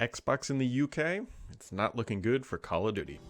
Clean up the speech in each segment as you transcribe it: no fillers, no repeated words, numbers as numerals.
Xbox in the UK, it's not looking good for Call of Duty.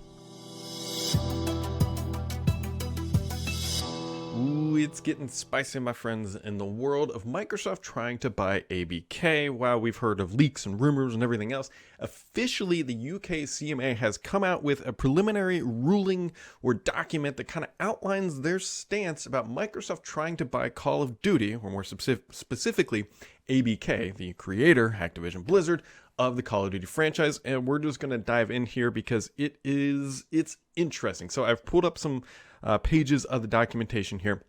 Ooh, it's getting spicy, my friends, in the world of Microsoft trying to buy ABK. While we've heard of leaks and rumors and everything else, officially the UK CMA has come out with a preliminary ruling or document that kind of outlines their stance about Microsoft trying to buy Call of Duty, or more specifically ABK, the creator, Activision Blizzard, of the Call of Duty franchise. And we're just going to dive in here because it's interesting. So I've pulled up some pages of the documentation here.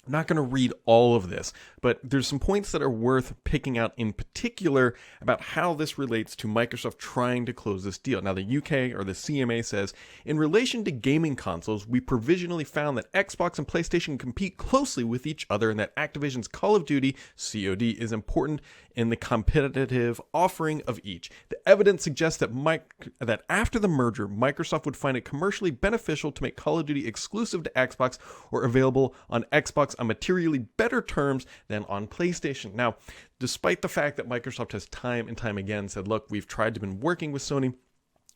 I'm not going to read all of this, but there's some points that are worth picking out in particular about how this relates to Microsoft trying to close this deal. Now, the UK, or the CMA, says, in relation to gaming consoles, we provisionally found that Xbox and PlayStation compete closely with each other and that Activision's Call of Duty, COD, is important in the competitive offering of each. The evidence suggests that after the merger, Microsoft would find it commercially beneficial to make Call of Duty exclusive to Xbox or available on Xbox on materially better terms than on PlayStation. Now, despite the fact that Microsoft has time and time again said, look, we've tried to been working with Sony,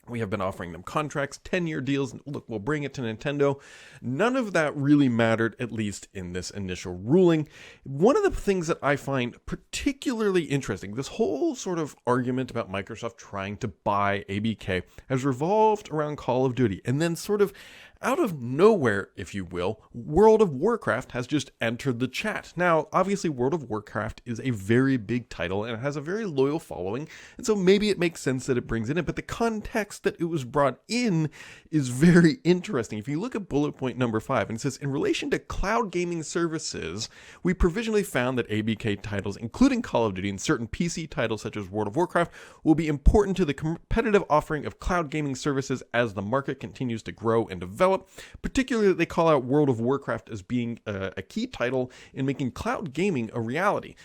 we have been offering them contracts, 10-year deals, look, we'll bring it to Nintendo. None of that really mattered, at least in this initial ruling. One of the things that I find particularly interesting, this whole sort of argument about Microsoft trying to buy ABK has revolved around Call of Duty, and then sort of out of nowhere, if you will, World of Warcraft has just entered the chat. Now, obviously, World of Warcraft is a very big title and it has a very loyal following, and so maybe it makes sense that it brings it in, but the context that it was brought in is very interesting. If you look at bullet point number 5, and it says, in relation to cloud gaming services, we provisionally found that ABK titles, including Call of Duty and certain PC titles such as World of Warcraft, will be important to the competitive offering of cloud gaming services as the market continues to grow and develop. Particularly, they call out World of Warcraft as being a key title in making cloud gaming a reality.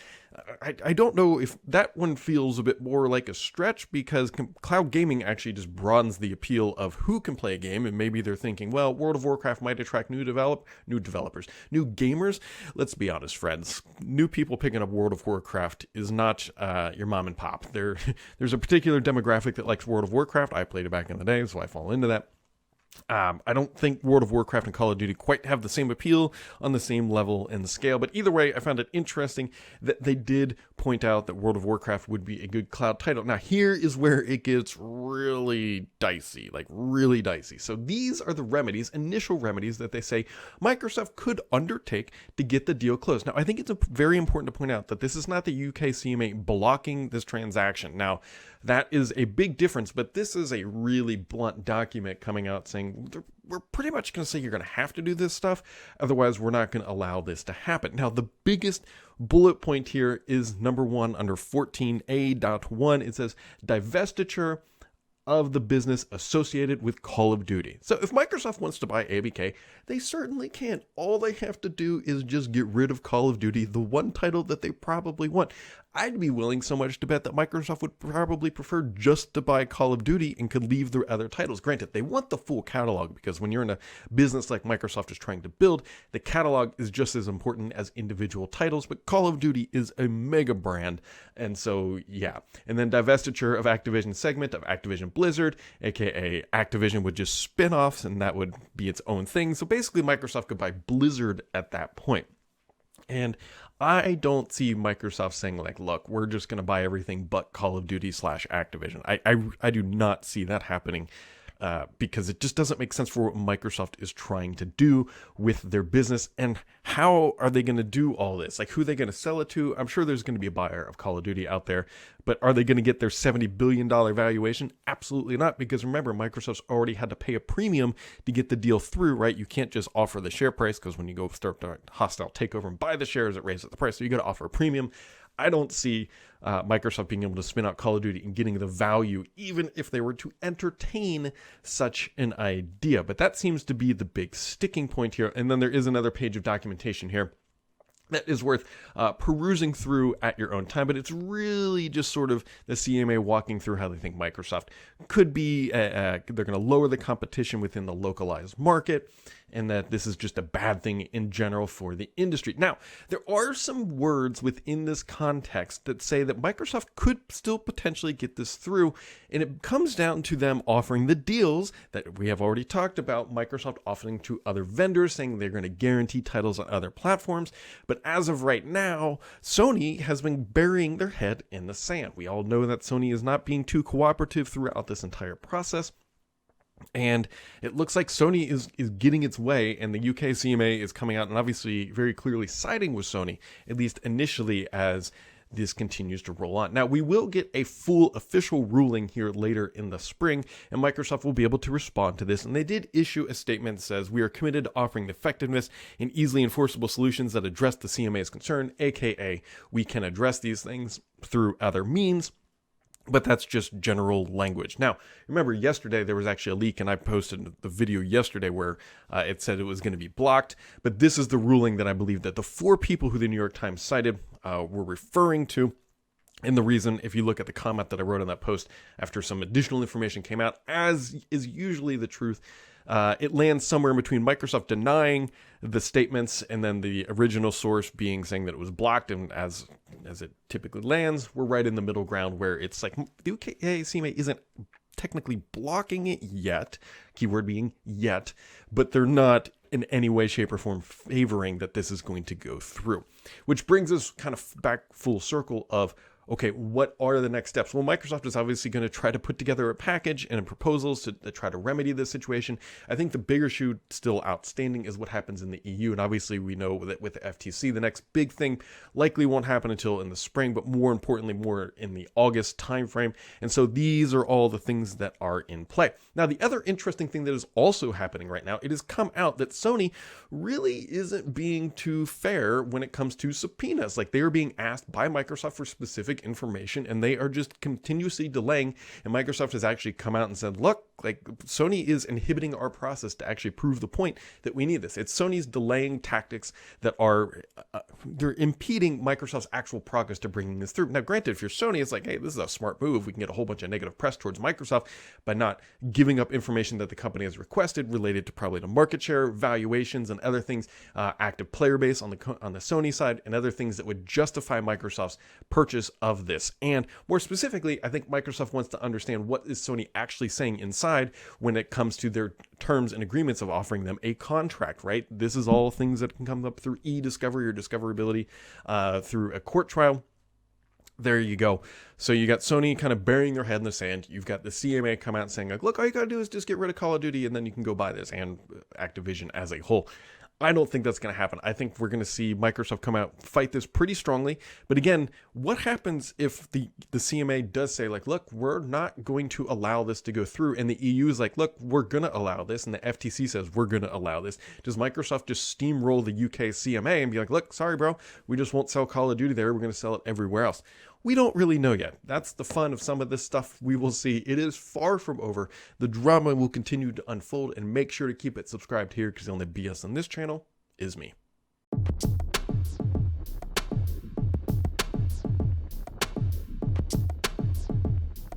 I don't know if that one feels a bit more like a stretch, because cloud gaming actually just broadens the appeal of who can play a game, and maybe they're thinking, well, World of Warcraft might attract new developers, new gamers. Let's be honest, friends. New people picking up World of Warcraft is not your mom and pop. There's a particular demographic that likes World of Warcraft. I played it back in the day, so I fall into that. I don't think World of Warcraft and Call of Duty quite have the same appeal on the same level and scale, but either way, I found it interesting that they did point out that World of Warcraft would be a good cloud title. Now, here is where it gets really dicey, like really dicey. So these are the remedies, initial remedies that they say Microsoft could undertake to get the deal closed. Now, I think it's very important to point out that this is not the UK CMA blocking this transaction. Now, that is a big difference, but this is a really blunt document coming out saying we're pretty much going to say you're going to have to do this stuff, otherwise we're not going to allow this to happen. Now, the biggest bullet point here is number 1 under 14A.1. It says divestiture of the business associated with Call of Duty. So if Microsoft wants to buy ABK, they certainly can. All they have to do is just get rid of Call of Duty, the one title that they probably want. I'd be willing so much to bet that Microsoft would probably prefer just to buy Call of Duty and could leave their other titles. Granted, they want the full catalog, because when you're in a business like Microsoft is trying to build, the catalog is just as important as individual titles, but Call of Duty is a mega brand, and so yeah. And then divestiture of Activision segment of Activision Blizzard, aka Activision would just spin offs and that would be its own thing. So basically Microsoft could buy Blizzard at that point. And I don't see Microsoft saying like, look, we're just going to buy everything but Call of Duty / Activision. I do not see that happening. Because it just doesn't make sense for what Microsoft is trying to do with their business. And how are they going to do all this? Like, who are they going to sell it to? I'm sure there's going to be a buyer of Call of Duty out there, but are they going to get their $70 billion valuation? Absolutely not, because remember, Microsoft's already had to pay a premium to get the deal through, right? You can't just offer the share price, because when you go start a hostile takeover and buy the shares, it raises the price. So you got to offer a premium. I don't see Microsoft being able to spin out Call of Duty and getting the value, even if they were to entertain such an idea. But that seems to be the big sticking point here. And then there is another page of documentation here that is worth perusing through at your own time, but it's really just sort of the CMA walking through how they think Microsoft could be, they're going to lower the competition within the localized market, and that this is just a bad thing in general for the industry. Now, there are some words within this context that say that Microsoft could still potentially get this through, and it comes down to them offering the deals that we have already talked about, Microsoft offering to other vendors, saying they're going to guarantee titles on other platforms. But as of right now, Sony has been burying their head in the sand. We all know that Sony is not being too cooperative throughout this entire process. And it looks like Sony is getting its way, and the UK CMA is coming out and obviously very clearly siding with Sony, at least initially, as this continues to roll on. Now, we will get a full official ruling here later in the spring, and Microsoft will be able to respond to this. And they did issue a statement that says, "We are committed to offering the effectiveness and easily enforceable solutions that address the CMA's concern, aka we can address these things through other means." But that's just general language. Now, remember, yesterday there was actually a leak, and I posted the video yesterday where it said it was going to be blocked. But this is the ruling that I believe that the 4 people who the New York Times cited were referring to. And the reason, if you look at the comment that I wrote on that post after some additional information came out, as is usually the truth, it lands somewhere in between Microsoft denying the statements and then the original source being saying that it was blocked. And as it typically lands, we're right in the middle ground where it's like the UK CMA isn't technically blocking it yet, keyword being yet, but they're not in any way, shape, or form favoring that this is going to go through. Which brings us kind of back full circle of, okay, what are the next steps? Well, Microsoft is obviously going to try to put together a package and proposals to try to remedy this situation. I think the bigger shoe still outstanding is what happens in the EU. And obviously we know that with the FTC, the next big thing likely won't happen until in the spring, but more importantly, more in the August timeframe. And so these are all the things that are in play. Now, the other interesting thing that is also happening right now, it has come out that Sony really isn't being too fair when it comes to subpoenas. Like, they are being asked by Microsoft for specific information, and they are just continuously delaying. And Microsoft has actually come out and said, look, like, Sony is inhibiting our process to actually prove the point that we need this. It's Sony's delaying tactics that are they're impeding Microsoft's actual progress to bringing this through. Now, granted, if you're Sony, it's like, hey, this is a smart move. We can get a whole bunch of negative press towards Microsoft by not giving up information that the company has requested related to probably to market share, valuations, and other things, active player base on the Sony side, and other things that would justify Microsoft's purchase of this. And more specifically, I think Microsoft wants to understand what is Sony actually saying inside when it comes to their terms and agreements of offering them a contract, right? This is all things that can come up through e-discovery or discoverability through a court trial. There you go. So you got Sony kind of burying their head in the sand. You've got the CMA come out saying, like, look, all you got to do is just get rid of Call of Duty and then you can go buy this, and Activision as a whole. I don't think that's going to happen. I think we're going to see Microsoft come out, fight this pretty strongly. But again, what happens if the CMA does say, like, look, we're not going to allow this to go through, and the EU is like, look, we're going to allow this, and the FTC says we're going to allow this? Does Microsoft just steamroll the UK CMA and be like, look, sorry, bro, we just won't sell Call of Duty there. We're going to sell it everywhere else? We don't really know yet. That's the fun of some of this stuff. We will see. It is far from over. The drama will continue to unfold, and make sure to keep it subscribed here, because the only BS on this channel is me.